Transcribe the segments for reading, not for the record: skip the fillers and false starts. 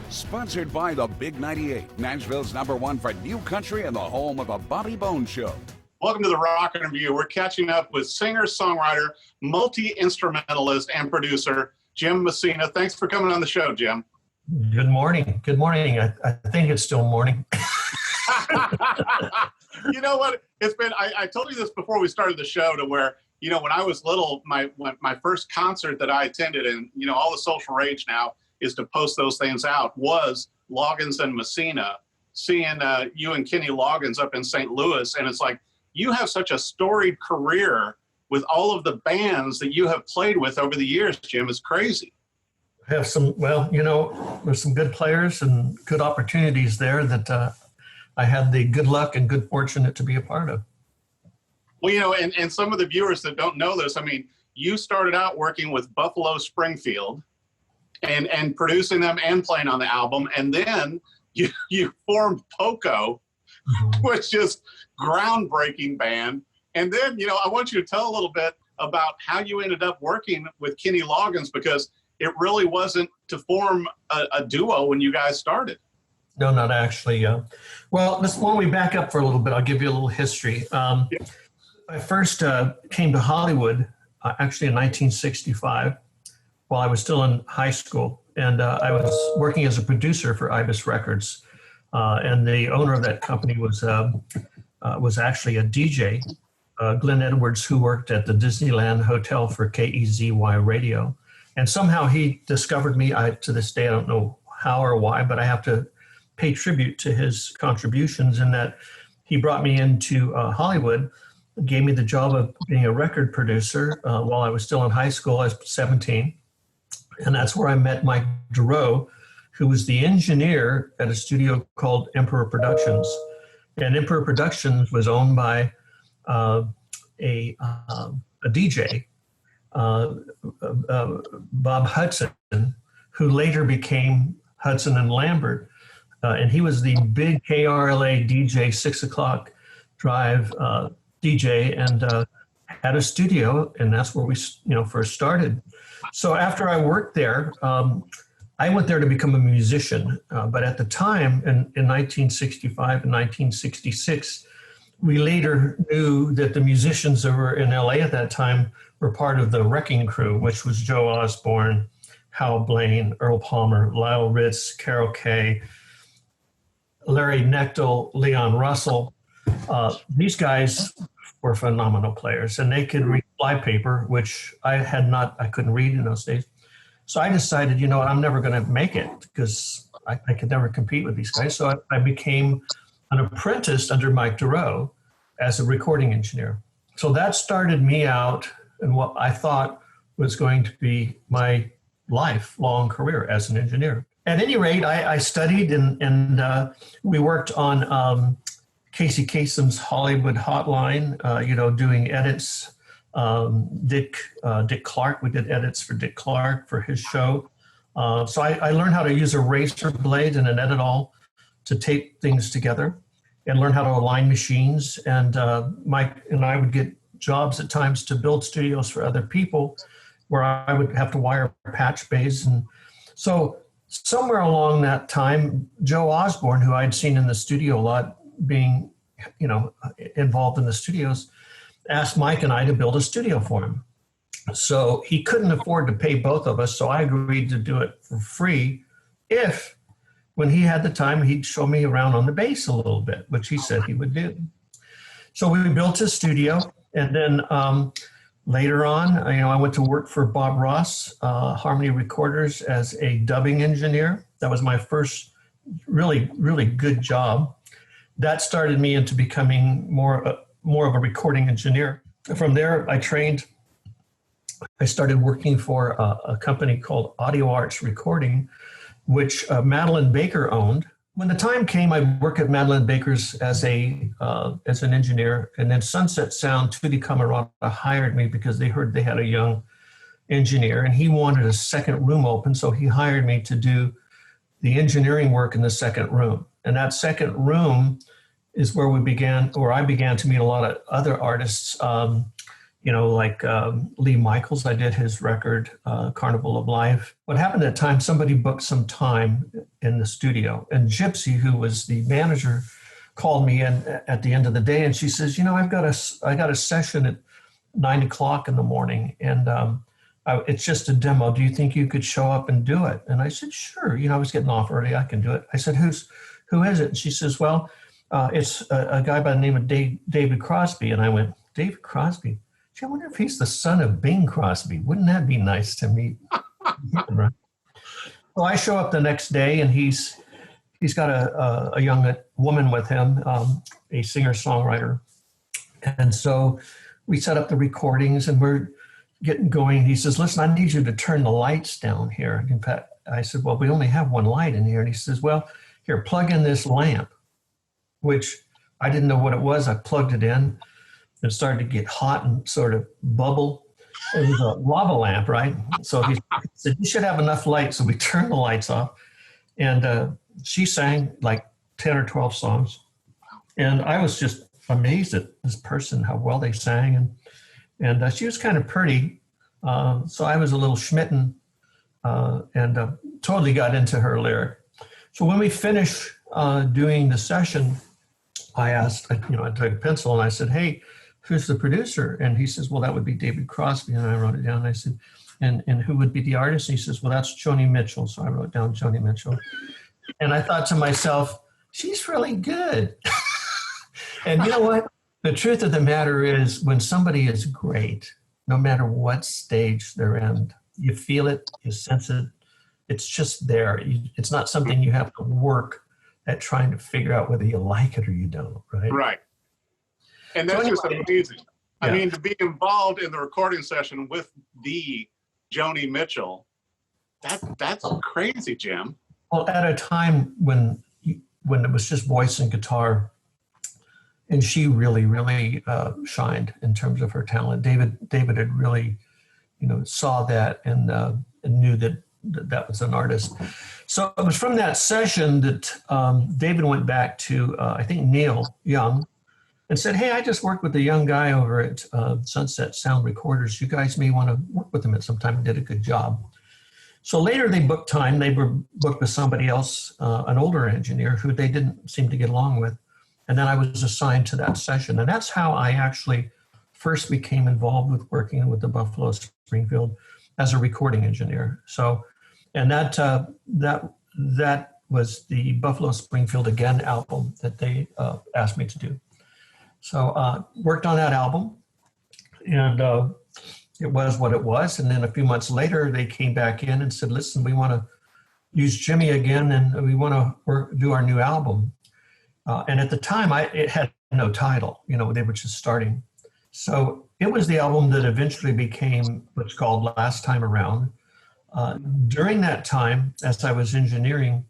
Sponsored by the Big 98, Nashville's #1 for new country and the home of the Bobby Bones Show. Welcome to the Rock and Review. We're catching up with singer, songwriter, multi-instrumentalist, and producer, Jim Messina. Thanks for coming on the show, Jim. Good morning. Good morning. I think it's still morning. You know what? It's been, I told you this before we started the show, to where, you know, when I was little, my first concert that I attended, and, you know, all the social rage now is to post those things out, was Loggins and Messina, seeing you and Kenny Loggins up in St. Louis. And it's like, you have such a storied career with all of the bands that you have played with over the years, Jim. It's crazy. I have some, well, you know, there's some good players and good opportunities there that I had the good luck and good fortune to be a part of. Well, you know, and some of the viewers that don't know this, I mean, you started out working with Buffalo Springfield and producing them and playing on the album. And then you formed Poco, which is groundbreaking band. And then, you know, I want you to tell a little bit about how you ended up working with Kenny Loggins, because it really wasn't to form a duo when you guys started. No, not actually. Well, why don't we back up for a little bit? I'll give you a little history. I first came to Hollywood actually in 1965 while I was still in high school. And I was working as a producer for Ibis Records. And the owner of that company was actually a DJ, Glenn Edwards, who worked at the Disneyland Hotel for KEZY radio. And somehow he discovered me. To this day, I don't know how or why, but I have to pay tribute to his contributions in that he brought me into Hollywood, gave me the job of being a record producer while I was still in high school. I was 17. And that's where I met Mike Giroux, who was the engineer at a studio called Emperor Productions. And Emperor Productions was owned by a DJ, Bob Hudson, who later became Hudson and Lambert. And he was the big KRLA DJ, 6 o'clock drive DJ, and had a studio, and that's where we, you know, first started. So after I worked there, I went there to become a musician. But at the time, in 1965 and 1966, we later knew that the musicians that were in LA at that time were part of the Wrecking Crew, which was Joe Osborne, Hal Blaine, Earl Palmer, Lyle Ritz, Carol Kay, Larry Knechtel, Leon Russell. These guys were phenomenal players, and they could read flypaper, which I couldn't read in those days. So I decided, you know, I'm never going to make it because I could never compete with these guys. So I became an apprentice under Mike Giroux as a recording engineer. So that started me out in what I thought was going to be my lifelong career as an engineer. At any rate, I studied and we worked on Casey Kasem's Hollywood Hotline, you know, doing edits. Dick Clark, we did edits for Dick Clark for his show. So I learned how to use a razor blade and an edit-all to tape things together and learn how to align machines. And Mike and I would get jobs at times to build studios for other people where I would have to wire patch bays. And so somewhere along that time, Joe Osborne, who I'd seen in the studio a lot, being, you know, involved in the studios, asked Mike and I to build a studio for him. So he couldn't afford to pay both of us, so I agreed to do it for free if, when he had the time, he'd show me around on the bass a little bit, which he said he would do. So we built his studio, and then later on, you know, I went to work for Bob Ross, Harmony Recorders, as a dubbing engineer. That was my first really, really good job. That started me into becoming more of a recording engineer. From there, I started working for a company called Audio Arts Recording, which Madeline Baker owned. When the time came, I worked at Madeline Baker's as an engineer, and then Sunset Sound, Tutti Camarata hired me because they heard they had a young engineer, and he wanted a second room open, so he hired me to do the engineering work in the second room. And that second room is where I began to meet a lot of other artists, you know, like Lee Michaels. I did his record, Carnival of Life. What happened at the time, somebody booked some time in the studio. And Gypsy, who was the manager, called me in at the end of the day, and she says, I got a session at 9 o'clock in the morning, and it's just a demo. Do you think you could show up and do it? And I said, sure. I was getting off early. I can do it. I said, who is it? And she says, well, it's a guy by the name of David Crosby. And I went, David Crosby? Gee, I wonder if he's the son of Bing Crosby. Wouldn't that be nice to meet him, right? So I show up the next day, and he's got a young woman with him, a singer-songwriter. And so we set up the recordings, and we're getting going. He says, listen, I need you to turn the lights down here. In fact, I said, well, we only have one light in here. And he says, well, here, plug in this lamp, which I didn't know what it was. I plugged it in. It started to get hot and sort of bubble. It was a lava lamp, right? So he said, you should have enough light. So we turned the lights off. And she sang like 10 or 12 songs. And I was just amazed at this person, how well they sang. And she was kind of pretty. So I was a little smitten and totally got into her lyric. So when we finished doing the session, I asked, I took a pencil and I said, hey, who's the producer? And he says, well, that would be David Crosby. And I wrote it down. And I said, and who would be the artist? And he says, well, that's Joni Mitchell. So I wrote down Joni Mitchell. And I thought to myself, she's really good. And you know what? The truth of the matter is, when somebody is great, no matter what stage they're in, you feel it, you sense it. It's just there. It's not something you have to work at trying to figure out whether you like it or you don't, right? Right. And that's just amazing. Yeah. I mean, to be involved in the recording session with the Joni Mitchell, that's crazy, Jim. Well, at a time when it was just voice and guitar, and she really, really shined in terms of her talent. David had really, saw that and knew that was an artist. So it was from that session that David went back to, I think, Neil Young, and said, hey, I just worked with a young guy over at Sunset Sound Recorders. You guys may want to work with him at some time. He did a good job. So later they booked time. They were booked with somebody else, an older engineer who they didn't seem to get along with. And then I was assigned to that session. And that's how I actually first became involved with working with the Buffalo Springfield as a recording engineer. So, and that was the Buffalo Springfield Again album that they asked me to do. So worked on that album, and it was what it was. And then a few months later, they came back in and said, listen, we want to use Jimmy again, and we want to do our new album. And at the time, it had no title. They were just starting. So it was the album that eventually became what's called Last Time Around. During that time, as I was engineering,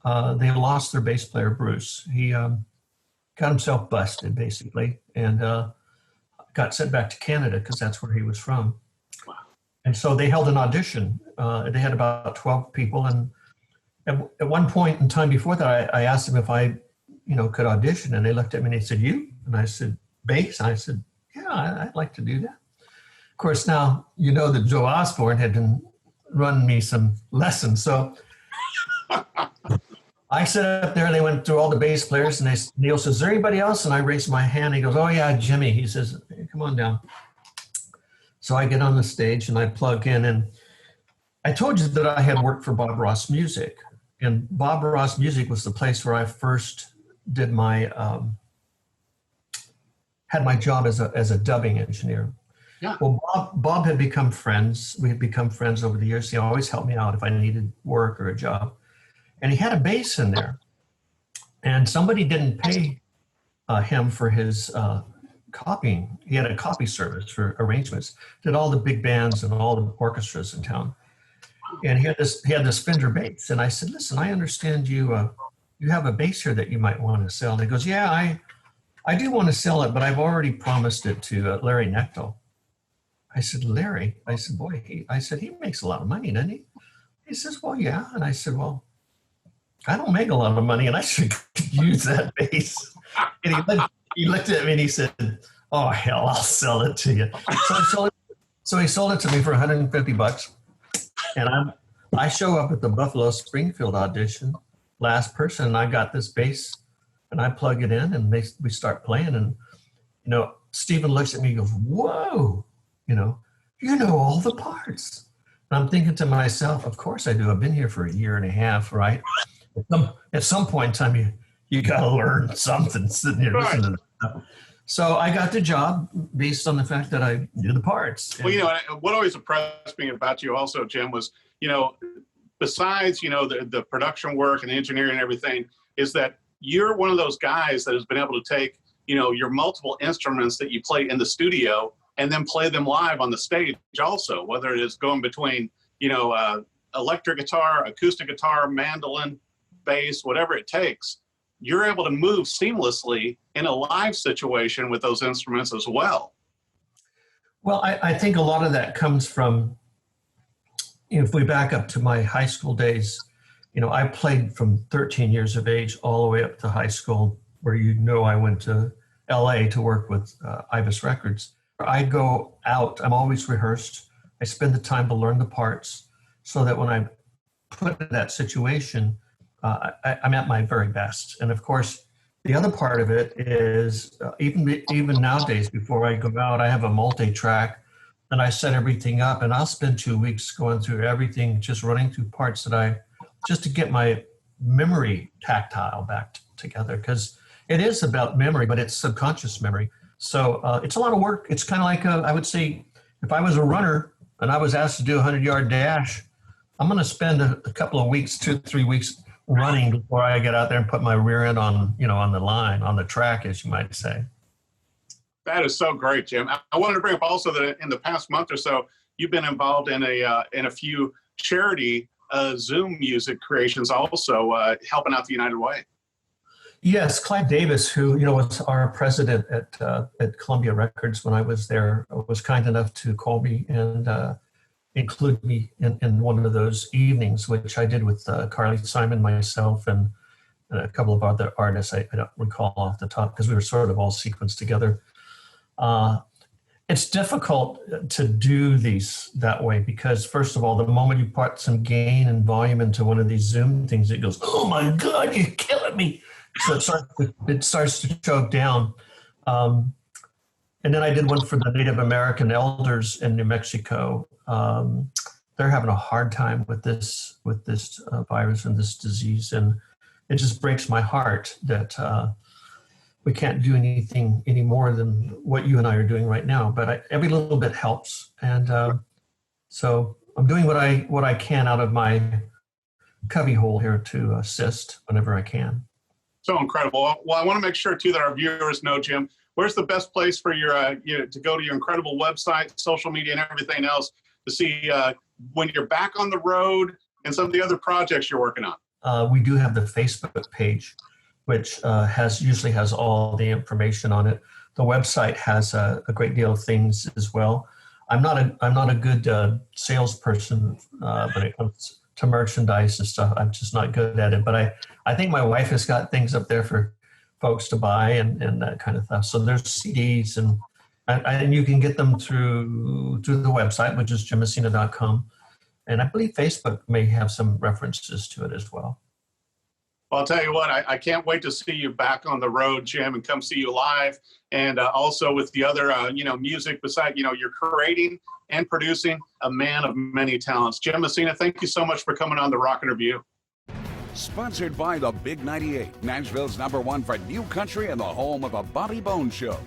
they lost their bass player, Bruce. He got himself busted, basically, and got sent back to Canada because that's where he was from. Wow. And so they held an audition. They had about 12 people. And at one point in time before that, I asked them if I could audition, and they looked at me and they said, you? And I said, bass? And I said, yeah, I'd like to do that. Of course, now, that Joe Osborne had been running me some lessons. So I sat up there and they went through all the bass players, and Neil says, is there anybody else? And I raised my hand. He goes, oh yeah, Jimmy. He says, hey, come on down. So I get on the stage and I plug in, and I told you that I had worked for Bob Ross Music, and Bob Ross Music was the place where I first did had my job as a dubbing engineer. Yeah. Well, Bob had become friends. We had become friends over the years. He always helped me out if I needed work or a job. And he had a bass in there. And somebody didn't pay him for his copying. He had a copy service for arrangements. Did all the big bands and all the orchestras in town. And he had this Fender bass. And I said, listen, I understand you have a bass here that you might want to sell. And he goes, yeah, I do want to sell it, but I've already promised it to Larry Knechtel. I said, Larry? I said, boy, he makes a lot of money, doesn't he? He says, well, yeah. And I said, well, I don't make a lot of money, and I should use that bass. And he looked at me and he said, oh, hell, I'll sell it to you. So he sold it to me for $150. And I show up at the Buffalo Springfield audition, last person, and I got this bass, and I plug it in, and we start playing, and Stephen looks at me and goes, "Whoa, you know all the parts." And I'm thinking to myself, of course I do. I've been here for a year and a half, right? At some point in time, you got to learn something sitting here listening to this stuff. So I got the job based on the fact that I knew the parts. Well, what always impressed me about you also, Jim, was, besides, the production work and the engineering and everything, is that you're one of those guys that has been able to take, your multiple instruments that you play in the studio and then play them live on the stage also, whether it is going between, electric guitar, acoustic guitar, mandolin, bass, whatever it takes. You're able to move seamlessly in a live situation with those instruments as well. Well, I think a lot of that comes from, if we back up to my high school days, I played from 13 years of age all the way up to high school, where I went to LA to work with Ibis Records. I go out, I'm always rehearsed. I spend the time to learn the parts so that when I'm put in that situation, I'm at my very best. And of course, the other part of it is even nowadays, before I go out, I have a multi-track and I set everything up, and I'll spend 2 weeks going through everything, just running through parts just to get my memory tactile back together, because it is about memory, but it's subconscious memory. So it's a lot of work. It's kind of like, I would say, if I was a runner and I was asked to do a 100-yard dash, I'm going to spend a couple of weeks, 2-3 weeks running before I get out there and put my rear end on the line, on the track, as you might say. That is so great, Jim. I wanted to bring up also that in the past month or so, you've been involved in a few charity Zoom music creations, also helping out the United Way. Yes, Clive Davis, who was our president at Columbia Records when I was there, was kind enough to call me and include me in one of those evenings, which I did with Carly Simon, myself, and a couple of other artists I don't recall off the top, because we were sort of all sequenced together. It's difficult to do these that way because, first of all, the moment you put some gain and volume into one of these Zoom things, it goes, "Oh my God, you're killing me!" So it starts to choke down. And then I did one for the Native American elders in New Mexico. They're having a hard time with this virus and this disease, and it just breaks my heart that we can't do anything any more than what you and I are doing right now. But every little bit helps, and so I'm doing what I can out of my cubbyhole here to assist whenever I can. So incredible. Well, I want to make sure too that our viewers know, Jim, where's the best place for to go to your incredible website, social media, and everything else to see when you're back on the road and some of the other projects you're working on? We do have the Facebook page, which usually has all the information on it. The website has a great deal of things as well. I'm not a good salesperson when it comes to merchandise and stuff. I'm just not good at it. But I think my wife has got things up there for folks to buy and that kind of stuff. So there's CDs and you can get them through the website, which is jimmessina.com. And I believe Facebook may have some references to it as well. Well, I'll tell you what, I can't wait to see you back on the road, Jim, and come see you live. And also with the other, music beside, you're creating and producing a man of many talents. Jim Messina, thank you so much for coming on the Rock Interview. Sponsored by the Big 98, Nashville's #1 for new country and the home of a Bobby Bones Show.